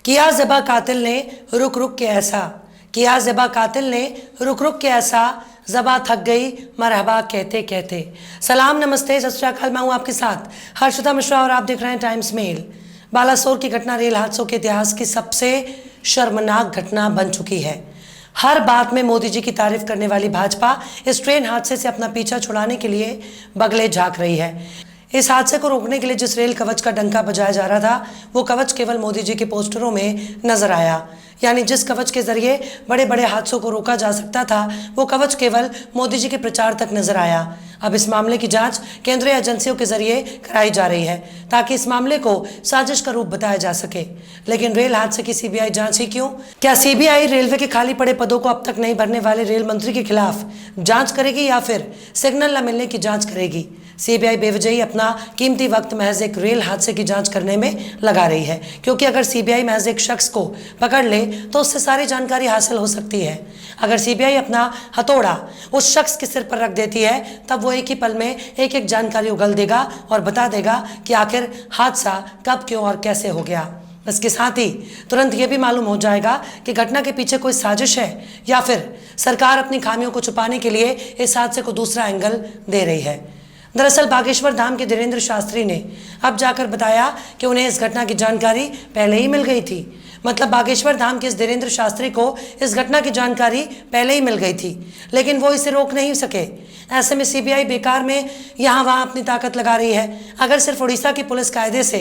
किया ज़िबा कातिल ने रुक रुक के ऐसा, किया ज़िबा कातिल ने रुक रुक के ऐसा, ज़बा थक गई मरहबा कहते कहते। सलाम नमस्ते सत श्री अकाल, मैं हूँ आपके साथ हर्षिता मिश्रा और आप देख रहे हैं टाइम्स मेल। बालासोर की घटना रेल हादसों के इतिहास की सबसे शर्मनाक घटना बन चुकी है। हर बात में मोदी जी की तारीफ करने वाली भाजपा इस ट्रेन हादसे से अपना पीछा छुड़ाने के लिए बगले झांक रही है। इस हादसे को रोकने के लिए जिस रेल कवच का डंका बजाया जा रहा था, वो कवच केवल मोदी जी के पोस्टरों में नजर आया। यानी जिस कवच के जरिए बड़े बड़े हादसों को रोका जा सकता था, वो कवच केवल मोदी जी के प्रचार तक नजर आया। अब इस मामले की जांच केंद्रीय एजेंसियों के जरिए कराई जा रही है ताकि इस मामले को साजिश का रूप बताया जा सके। लेकिन रेल हादसे की सीबीआई जांच ही क्यों? क्या सीबीआई रेलवे के खाली पड़े पदों को अब तक नहीं भरने वाले रेल मंत्री के खिलाफ जांच करेगी या फिर सिग्नल न मिलने की जांच करेगी? सीबीआई बेवजही अपना कीमती वक्त महज एक रेल हादसे की जांच करने में लगा रही है, क्योंकि अगर सीबीआई महज एक शख्स को पकड़ ले तो उससे सारी जानकारी हासिल हो सकती है। अगर सीबीआई अपना हथौड़ा उस शख्स के सिर पर रख देती है, तब वो एक ही पल में एक एक जानकारी उगल देगा और बता देगा कि आखिर हादसा कब, क्यों और कैसे हो गया। इसके साथ ही तुरंत ये भी मालूम हो जाएगा कि घटना के पीछे कोई साजिश है या फिर सरकार अपनी खामियों को छुपाने के लिए इस हादसे को दूसरा एंगल दे रही है। दरअसल बागेश्वर धाम के धीरेन्द्र शास्त्री ने अब जाकर बताया कि उन्हें इस घटना की जानकारी पहले ही मिल गई थी। मतलब बागेश्वर धाम के इस धीरेन्द्र शास्त्री को इस घटना की जानकारी पहले ही मिल गई थी, लेकिन वो इसे रोक नहीं सके। ऐसे में सीबीआई बेकार में यहाँ वहाँ अपनी ताकत लगा रही है। अगर सिर्फ उड़ीसा की पुलिस कायदे से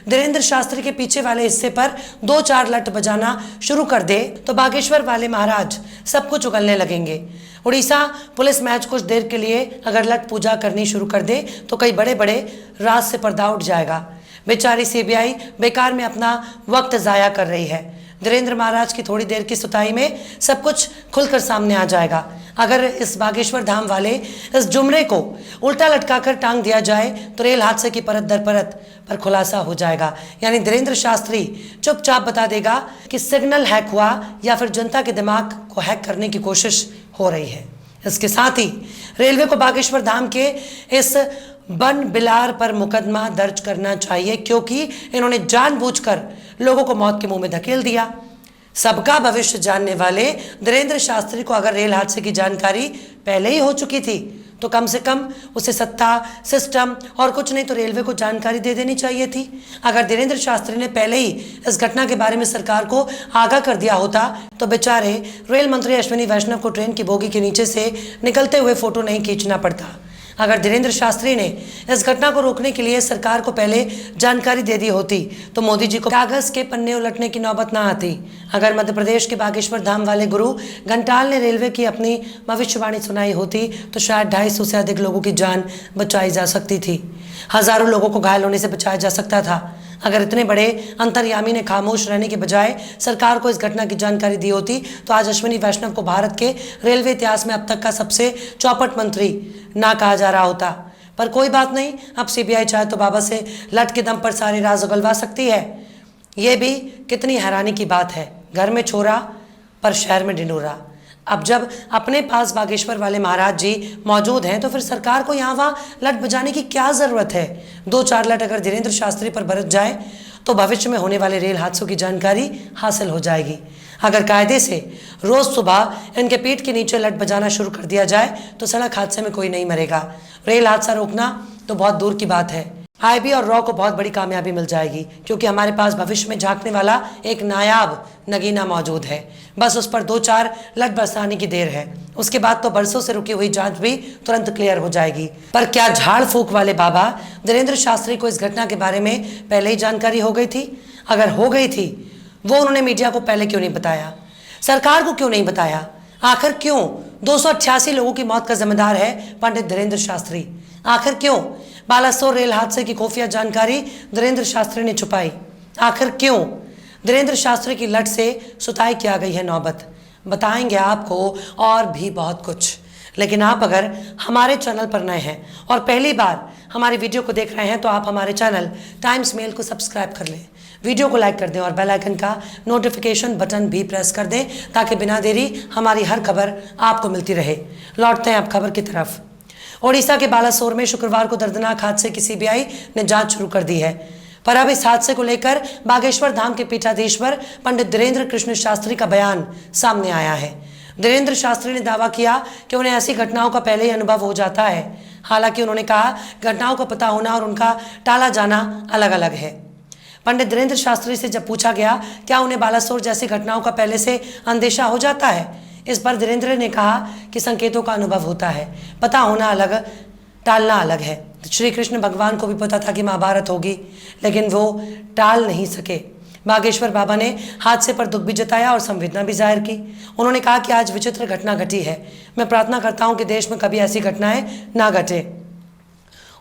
धीरेन्द्र शास्त्री के पीछे वाले हिस्से पर 2-4 लट बजाना शुरू कर दे तो बागेश्वर वाले महाराज सब कुछ उगलने लगेंगे। उड़ीसा पुलिस महज कुछ देर के लिए अगर लट पूजा करनी शुरू कर दे तो कई बड़े बड़े राज से पर्दा उठ जाएगा। बेचारी सीबीआई बेकार में अपना वक्त ज़ाया कर रही है। धीरेन्द्र महाराज की थोड़ी देर की सुताई में सब कुछ खुलकर सामने आ जाएगा। अगर इस बागेश्वर धाम वाले इस जुमरे को उल्टा लटकाकर टांग दिया जाए तो रेल हादसे की परत दर परत पर खुलासा हो जाएगा। यानी धीरेन्द्र शास्त्री चुपचाप बता देगा कि सिग्नल हैक हुआ या फिर जनता के दिमाग को हैक करने की कोशिश हो रही है। इसके साथ ही रेलवे को बागेश्वर धाम के इस बन बिलार पर मुकदमा दर्ज करना चाहिए, क्योंकि इन्होंने जानबूझकर लोगों को मौत के मुंह में धकेल दिया। सबका भविष्य जानने वाले धीरेन्द्र शास्त्री को अगर रेल हादसे की जानकारी पहले ही हो चुकी थी तो कम से कम उसे सत्ता, सिस्टम और कुछ नहीं तो रेलवे को जानकारी दे देनी चाहिए थी। अगर धीरेन्द्र शास्त्री ने पहले ही इस घटना के बारे में सरकार को आगाह कर दिया होता तो बेचारे रेल मंत्री अश्विनी वैष्णव को ट्रेन की बोगी के नीचे से निकलते हुए फोटो नहीं खींचना पड़ता। अगर धीरेन्द्र शास्त्री ने इस घटना को रोकने के लिए सरकार को पहले जानकारी दे दी होती तो मोदी जी को कागज के पन्ने उलटने की नौबत ना आती। अगर मध्य प्रदेश के बागेश्वर धाम वाले गुरु घंटाल ने रेलवे की अपनी भविष्यवाणी सुनाई होती तो शायद 250 से अधिक लोगों की जान बचाई जा सकती थी, हजारों लोगों को घायल होने से बचाया जा सकता था। अगर इतने बड़े अंतर्यामी ने खामोश रहने के बजाय सरकार को इस घटना की जानकारी दी होती तो आज अश्विनी वैष्णव को भारत के रेलवे इतिहास में अब तक का सबसे चौपट मंत्री ना कहा जा रहा होता। पर कोई बात नहीं, अब सीबीआई चाहे तो बाबा से लट के दम पर सारे राज उगलवा सकती है। ये भी कितनी हैरानी की बात है, घर में छोरा पर शहर में ढिंढोरा। अब जब अपने पास बागेश्वर वाले महाराज जी मौजूद हैं तो फिर सरकार को यहाँ वहाँ लट बजाने की क्या ज़रूरत है? 2-4 लट अगर धीरेन्द्र शास्त्री पर बरत जाए तो भविष्य में होने वाले रेल हादसों की जानकारी हासिल हो जाएगी। अगर कायदे से रोज़ सुबह इनके पीठ के नीचे लट बजाना शुरू कर दिया जाए तो सड़क हादसे में कोई नहीं मरेगा। रेल हादसा रोकना तो बहुत दूर की बात है। आईबी और रॉ को बहुत बड़ी कामयाबी मिल जाएगी, क्योंकि हमारे पास भविष्य में झांकने वाला एक नायाब नगीना मौजूद है। बस उस पर 2-4 लट बरसाने की देर है। उसके बाद तो बरसों से रुकी हुई जांच भी तुरंत क्लियर हो जाएगी। पर क्या झाड़ फूक वाले बाबा धीरेन्द्र शास्त्री को इस घटना के बारे में पहले ही जानकारी हो गई थी? अगर हो गई थी, वो उन्होंने मीडिया को पहले क्यों नहीं बताया? सरकार को क्यों नहीं बताया? आखिर क्यों 288 लोगों की मौत का जिम्मेदार है पंडित धीरेन्द्र शास्त्री? आखिर क्यों बालासोर रेल हादसे की खुफिया जानकारी धीरेन्द्र शास्त्री ने छुपाई? आखिर क्यों धीरेन्द्र शास्त्री की लट से सुताई किया गई है नौबत? बताएंगे आपको और भी बहुत कुछ। लेकिन आप अगर हमारे चैनल पर नए हैं और पहली बार हमारी वीडियो को देख रहे हैं तो आप हमारे चैनल टाइम्स मेल को सब्सक्राइब कर लें, वीडियो को लाइक कर दें और बेल आइकन का नोटिफिकेशन बटन भी प्रेस कर दें ताकि बिना देरी हमारी हर खबर आपको मिलती रहे। लौटते हैं अब खबर की तरफ। ओडिशा के बालासोर में शुक्रवार को दर्दनाक हादसे की सीबीआई ने जांच शुरू कर दी है। पर अब इस हादसे को लेकर बागेश्वर धाम के पीठाधीश्वर पंडित धीरेन्द्र कृष्ण शास्त्री का बयान सामने आया है। धीरेन्द्र शास्त्री ने दावा किया कि उन्हें ऐसी घटनाओं का पहले ही अनुभव हो जाता है। हालांकि उन्होंने कहा घटनाओं का पता होना और उनका टाला जाना अलग अलग है। पंडित धीरेन्द्र शास्त्री से जब पूछा गया क्या उन्हें बालासोर जैसी घटनाओं का पहले से अंदेशा हो जाता है, इस पर धीरेन्द्र ने कहा कि संकेतों का अनुभव होता है, पता होना अलग, टालना अलग है। श्री कृष्ण भगवान को भी पता था कि महाभारत होगी, लेकिन वो टाल नहीं सके। बागेश्वर बाबा ने हादसे पर दुख भी जताया और संवेदना भी जाहिर की। उन्होंने कहा कि आज विचित्र घटना घटी है। मैं प्रार्थना करता हूं कि देश में कभी ऐसी घटनाएं ना घटे।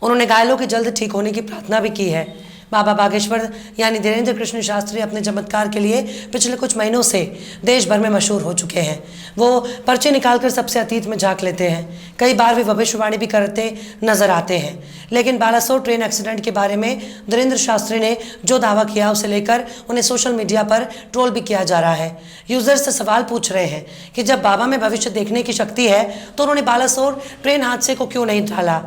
उन्होंने घायलों के जल्द ठीक होने की प्रार्थना भी की है। बाबा बागेश्वर यानी धीरेन्द्र कृष्ण शास्त्री अपने चमत्कार के लिए पिछले कुछ महीनों से देश भर में मशहूर हो चुके हैं। वो पर्चे निकालकर सबसे अतीत में झांक लेते हैं। कई बार वे भविष्यवाणी भी करते नजर आते हैं। लेकिन बालासोर ट्रेन एक्सीडेंट के बारे में धीरेन्द्र शास्त्री ने जो दावा किया उसे लेकर उन्हें सोशल मीडिया पर ट्रोल भी किया जा रहा है। यूजर्स से सवाल पूछ रहे हैं कि जब बाबा में भविष्य देखने की शक्ति है तो उन्होंने बालासोर ट्रेन हादसे को क्यों नहीं टाला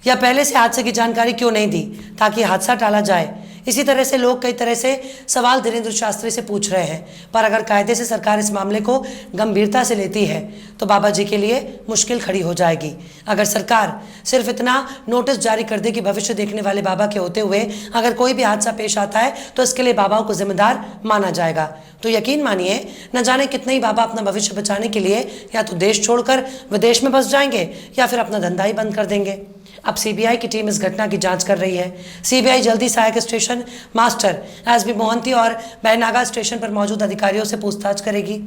या पहले से हादसे की जानकारी क्यों नहीं दी ताकि हादसा टाला जाए। इसी तरह से लोग कई तरह से सवाल धीरेन्द्र शास्त्री से पूछ रहे हैं। पर अगर कायदे से सरकार इस मामले को गंभीरता से लेती है तो बाबा जी के लिए मुश्किल खड़ी हो जाएगी। अगर सरकार सिर्फ इतना नोटिस जारी कर दे कि भविष्य देखने वाले बाबा के होते हुए अगर कोई भी हादसा पेश आता है तो इसके लिए बाबाओं को जिम्मेदार माना जाएगा। तो यकीन मानिए न जाने कितने ही बाबा अपना भविष्य बचाने के लिए या तो देश छोड़कर विदेश में बस जाएंगे या फिर अपना धंधा ही बंद कर देंगे। अब सीबीआई की टीम इस घटना की जांच कर रही है। सीबीआई जल्दी सहायक स्टेशन मास्टर एसबी मोहंती और बैनागा स्टेशन पर मौजूद अधिकारियों से पूछताछ करेगी।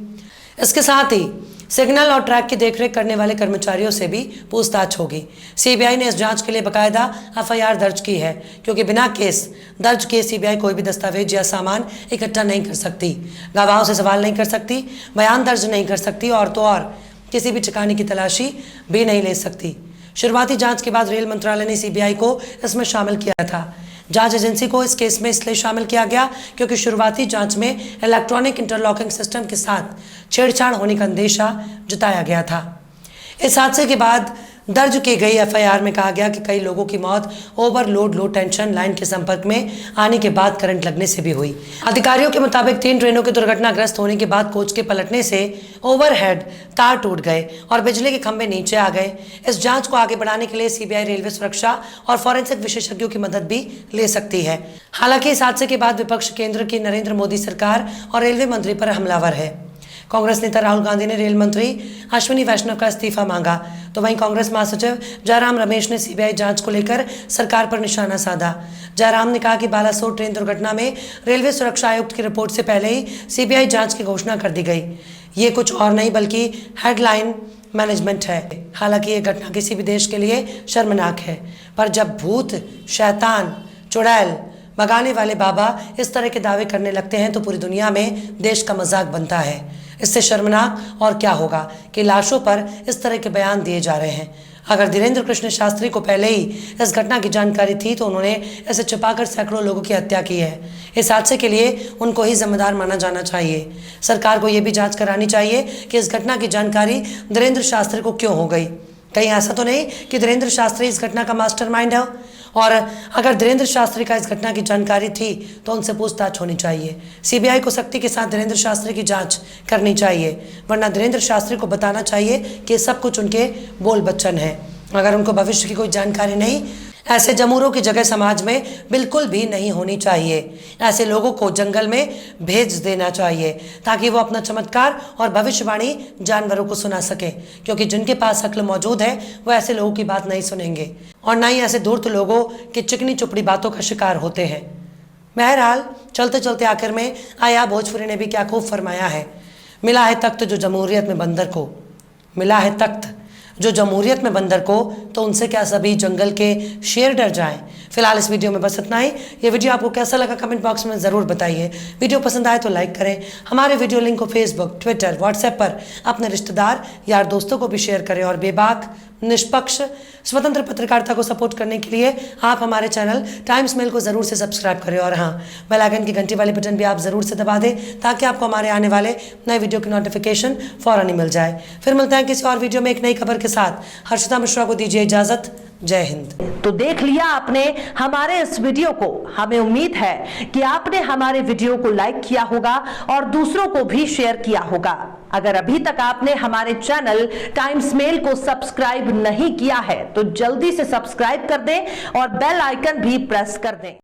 इसके साथ ही सिग्नल और ट्रैक की देखरेख करने वाले कर्मचारियों से भी पूछताछ होगी। सीबीआई ने इस जांच के लिए बकायदा एफआईआर दर्ज की है, क्योंकि बिना केस दर्ज किए सीबीआई कोई भी दस्तावेज या सामान इकट्ठा नहीं कर सकती, गवाहों से सवाल नहीं कर सकती, बयान दर्ज नहीं कर सकती और तो और किसी भी ठिकाने की तलाशी भी नहीं ले सकती। शुरुआती जांच के बाद रेल मंत्रालय ने सीबीआई को इसमें शामिल किया था। जांच एजेंसी को इस केस में इसलिए शामिल किया गया क्योंकि शुरुआती जांच में इलेक्ट्रॉनिक इंटरलॉकिंग सिस्टम के साथ छेड़छाड़ होने का अंदेशा जताया गया था। इस हादसे के बाद दर्ज की गई एफआईआर में कहा गया कि कई लोगों की मौत ओवरलोड लो टेंशन लाइन के संपर्क में आने के बाद करंट लगने से भी हुई। अधिकारियों के मुताबिक 3 ट्रेनों के दुर्घटनाग्रस्त होने के बाद कोच के पलटने से ओवरहेड तार टूट गए और बिजली के खंभे नीचे आ गए। इस जांच को आगे बढ़ाने के लिए सीबीआई रेलवे सुरक्षा और फॉरेंसिक विशेषज्ञों की मदद भी ले सकती है। हालांकि इस हादसे के बाद विपक्ष केंद्र की नरेंद्र मोदी सरकार और रेलवे मंत्री पर हमलावर है। कांग्रेस नेता राहुल गांधी ने रेल मंत्री अश्विनी वैष्णव का इस्तीफा मांगा, तो वहीं कांग्रेस महासचिव जयराम रमेश ने सीबीआई जांच को लेकर सरकार पर निशाना साधा। जयराम ने कहा कि बालासोर ट्रेन दुर्घटना में रेलवे सुरक्षा आयुक्त की रिपोर्ट से पहले ही सीबीआई जांच की घोषणा कर दी गई। ये कुछ और नहीं बल्कि हेडलाइन मैनेजमेंट है। हालांकि ये घटना किसी भी देश के लिए शर्मनाक है, पर जब भूत, शैतान, चुड़ैल भगाने वाले बाबा इस तरह के दावे करने लगते हैं तो पूरी दुनिया में देश का मजाक बनता है। इससे शर्मनाक और क्या होगा कि लाशों पर इस तरह के बयान दिए जा रहे हैं। अगर धीरेन्द्र कृष्ण शास्त्री को पहले ही इस घटना की जानकारी थी तो उन्होंने इसे छिपाकर सैकड़ों लोगों की हत्या की है। इस हादसे के लिए उनको ही जिम्मेदार माना जाना चाहिए। सरकार को यह भी जांच करानी चाहिए कि इस घटना की जानकारी धीरेन्द्र शास्त्री को क्यों हो गई। कहीं ऐसा तो नहीं कि धीरेन्द्र शास्त्री इस घटना का मास्टरमाइंड है, और अगर धीरेन्द्र शास्त्री का इस घटना की जानकारी थी तो उनसे पूछताछ होनी चाहिए। सीबीआई को सख्ती के साथ धीरेन्द्र शास्त्री की जांच करनी चाहिए, वरना धीरेन्द्र शास्त्री को बताना चाहिए कि सब कुछ उनके बोल बच्चन है। अगर उनको भविष्य की कोई जानकारी नहीं, ऐसे जमूरों की जगह समाज में बिल्कुल भी नहीं होनी चाहिए। ऐसे लोगों को जंगल में भेज देना चाहिए ताकि वो अपना चमत्कार और भविष्यवाणी जानवरों को सुना सके, क्योंकि जिनके पास अक्ल मौजूद है वो ऐसे लोगों की बात नहीं सुनेंगे और ना ही ऐसे धूर्त लोगों की चिकनी चुपड़ी बातों का शिकार होते हैं। बहरहाल चलते चलते आखिर में आया भोजपुरी ने भी क्या खूब फरमाया है, मिला है तख्त जो जमहूरियत में बंदर को, मिला है तख्त जो जमहूरियत में बंदर को, तो उनसे क्या सभी जंगल के शेर डर जाएं। फिलहाल इस वीडियो में बस इतना ही। ये वीडियो आपको कैसा लगा कमेंट बॉक्स में ज़रूर बताइए। वीडियो पसंद आए तो लाइक करें। हमारे वीडियो लिंक को फेसबुक, ट्विटर, व्हाट्सएप पर अपने रिश्तेदार, यार दोस्तों को भी शेयर करें और बेबाक, निष्पक्ष, स्वतंत्र पत्रकारिता को सपोर्ट करने के लिए आप हमारे चैनल टाइम्स मेल को ज़रूर से सब्सक्राइब करें और हाँ, बेल आइकन की घंटी वाली बटन भी आप ज़रूर से दबा दें ताकि आपको हमारे आने वाले नए वीडियो की नोटिफिकेशन फ़ौरन ही मिल जाए। फिर मिलते हैं किसी और वीडियो में एक नई खबर के साथ। हर्षिता मिश्रा को दीजिए इजाज़त। जय हिंद। तो देख लिया आपने हमारे इस वीडियो को। हमें उम्मीद है कि आपने हमारे वीडियो को लाइक किया होगा और दूसरों को भी शेयर किया होगा। अगर अभी तक आपने हमारे चैनल टाइम्स मेल को सब्सक्राइब नहीं किया है तो जल्दी से सब्सक्राइब कर दें और बेल आइकन भी प्रेस कर दें।